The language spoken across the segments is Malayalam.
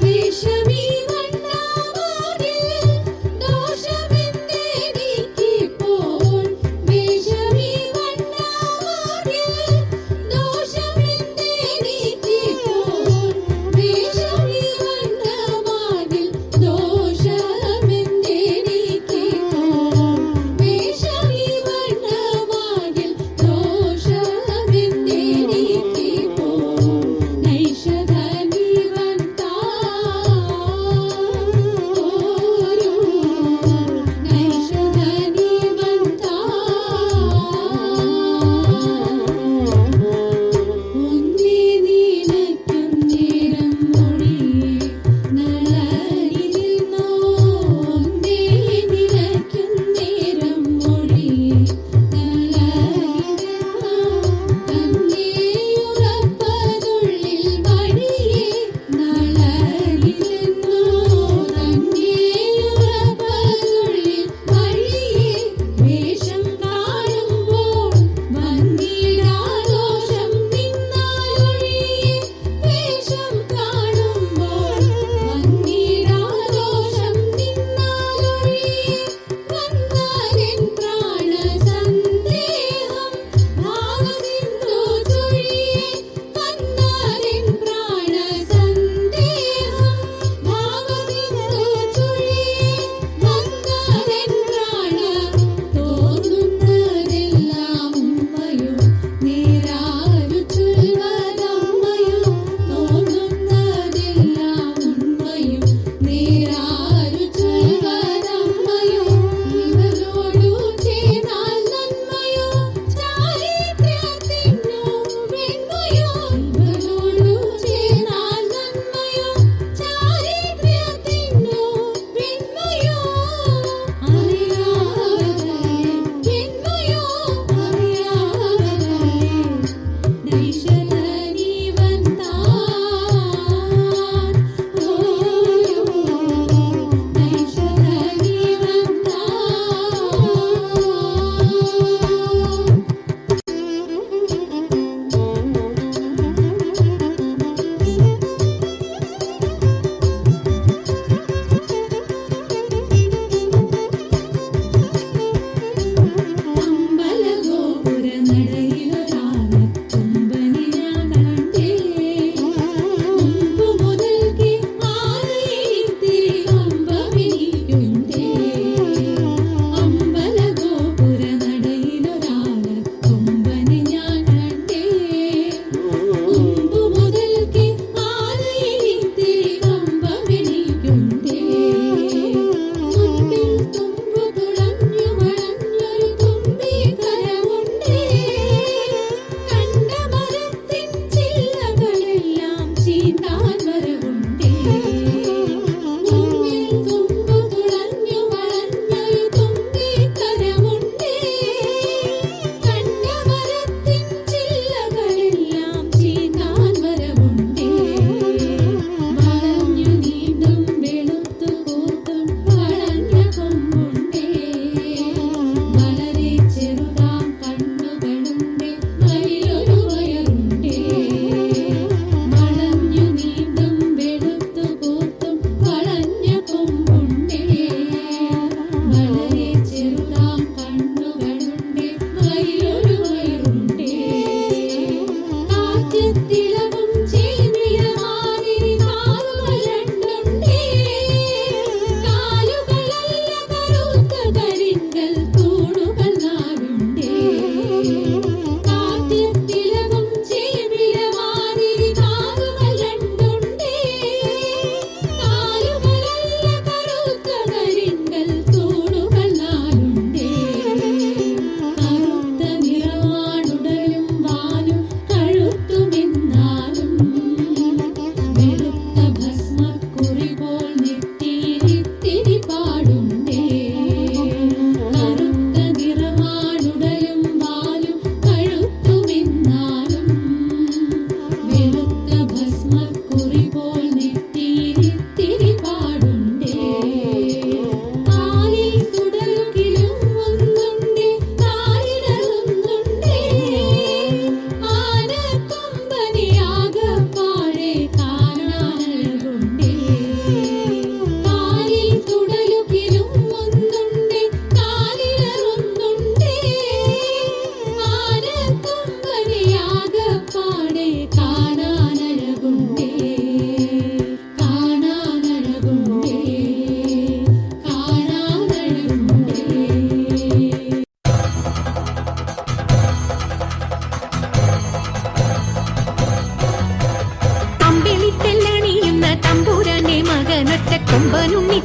ദേശമീ വണ്ണമാകിൽ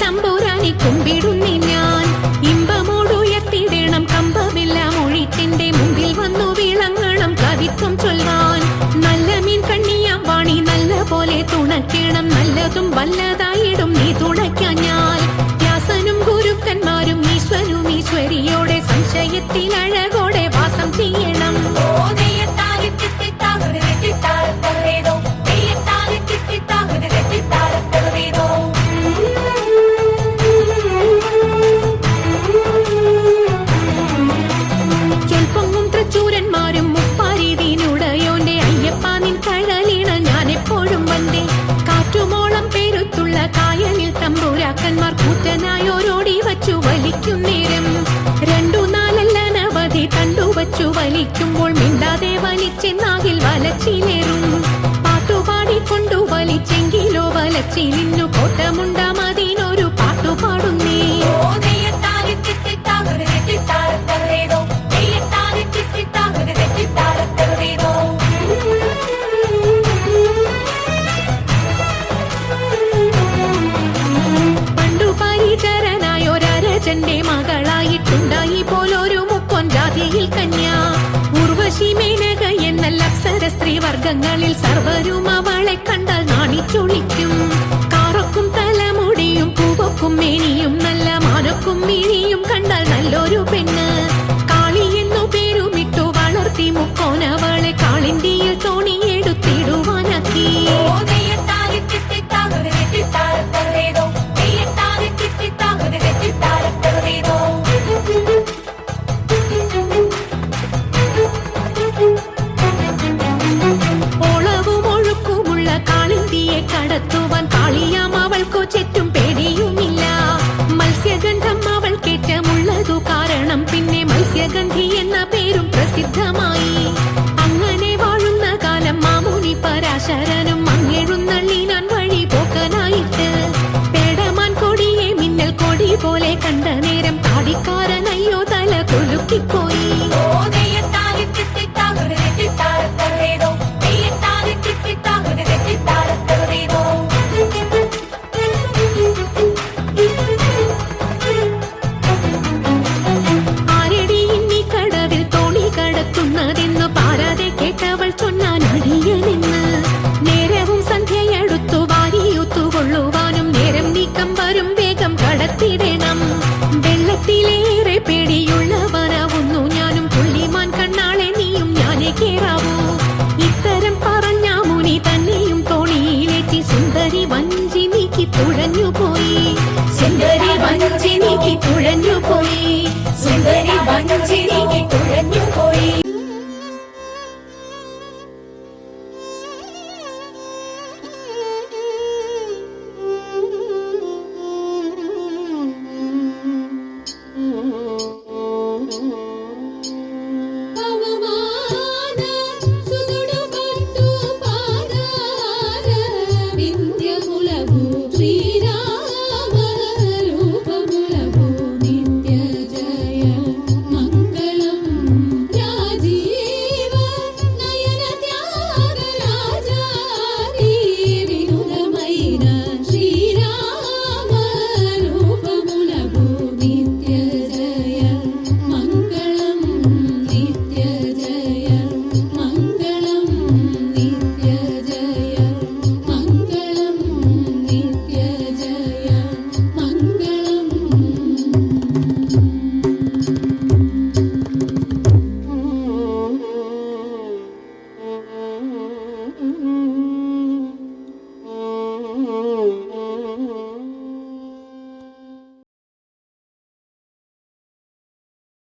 തമ്പുരാനെ കുമ്പിടുന്നി ഞാൻ. ഇമ്പമോടുയർത്തിടണം കമ്പമെല്ലാം ഒഴിച്ചെന്റെ മുമ്പിൽ വന്നു വിളങ്ങണം കവിത്വം ചൊല്ലാൻ. നല്ല മീൻ കണ്ണിയാം വാണി നല്ല പോലെ തുണയ്ക്കണം, നല്ലതും വല്ലതായിടും നീ തുണയ്ക്കാൻ ഞാൻ. വ്യാസനും ഗുരുക്കന്മാരും ഈശ്വരും ഈശ്വരിയോടെ സംശയത്തിൽ അഴകോടെ വാസം ചെയ്യണം. ചൊൽപ്പൊങ്ങും തൃച്ചൂരന്മാരും മുപ്പാരീതിനുടയോന്റെ അയ്യപ്പ നിൻ കഴലിണ ഞാൻ എപ്പോഴും വന്നേ. കാറ്റുമോളം പേരുത്തുള്ള കായലിൽ തമ്പുരാക്കന്മാർ കൂറ്റനായോരോടി വച്ചു വലിക്കും നേരം. 2-4 അനവധി തണ്ടുവച്ചു വലിക്കുമ്പോൾ മിണ്ടാതെ വലിച്ചെന്നാകിൽ വലച്ചിലേറും. പാട്ടുപാടിക്കൊണ്ടു വലിച്ചെങ്കിലോ വലച്ചിലിന്നു കോട്ടമുണ്ടാമതിനൊരു പാട്ടുപാടുന്നേ. പണ്ടു പരിചരനായൊരരജന്റെ മകളായിട്ടുണ്ടായി പോലൊരു മുക്കൊൻ ജാതിയിൽ കന്യ. ഉർവശി മേനക എന്നല്ല അപ്സര സ്ത്രീ വർഗങ്ങളിൽ സർവരും അവളെ കണ്ടാൽ നാണിച്ചൊളിക്കും. കാറൊക്കും തലമുടിയും പൂവൊക്കും മേനിയും നല്ല മാനൊക്കും മിഴിയും കണ്ടാൽ നല്ലൊരു പെണ്ണ്. കാളി എന്നു പേരുമിട്ടു വളർത്തി മുക്കോനവളെ കാളിന്തിയിൽ തോണിയെടുത്തിടുവാനാക്കി. ഓളവും ഒഴുക്കുമുള്ള കാളിന്തിയെ കടത്തുവാൻ കാളിയാം അവൾക്കു ചുറ്റും പേടിയുമില്ല. മത്സ്യഗന്ധം അവൾക്കേറ്റമുള്ളതു കാരണം പിന്നെ മത്സ്യഗന്ധി എന്ന പേരും പ്രസിദ്ധമായി. അങ്ങനെ വാഴുന്ന കാലം മാമുനി പരാശരനും മങ്ങെഴുന്നള്ളിനാൻ വഴി പോക്കനായിട്ട്. പേടമാൻ കൊടിയെ മിന്നൽ കൊടി പോലെ കണ്ട നേരം താടിക്കാരനയ്യോ തല കുലുക്കിപ്പോയി. ആരടി ഇന്നീ കടവിൽ തോണി കടത്തുന്നതെന്നു പാരാതെ കേട്ടവൾ ചൊന്നാൻ അടിയനെന്ന്. നേരവും സന്ധ്യയെടുത്തു വാരിയൂത്തുകൊള്ളുവാനും നേരം നീക്കം വരും വേഗം കടത്തിടണം. വെള്ളത്തിലേറെ പേടിയുള്ളവനാവുന്നു ഞാനും, പുള്ളിമാൻ കണ്ണാളെ നീയും ഞാനേ കേറാവൂ. ഇത്തരം പറഞ്ഞ മുനി തന്നെയും തോണിയിലേറ്റി സുന്ദരി വഞ്ചി നീക്കി തുഴഞ്ഞുപോയി. സുന്ദരി വഞ്ചി നീക്കി തുഴഞ്ഞുപോയി. സുന്ദരി വഞ്ചി നീക്കി തുഴഞ്ഞു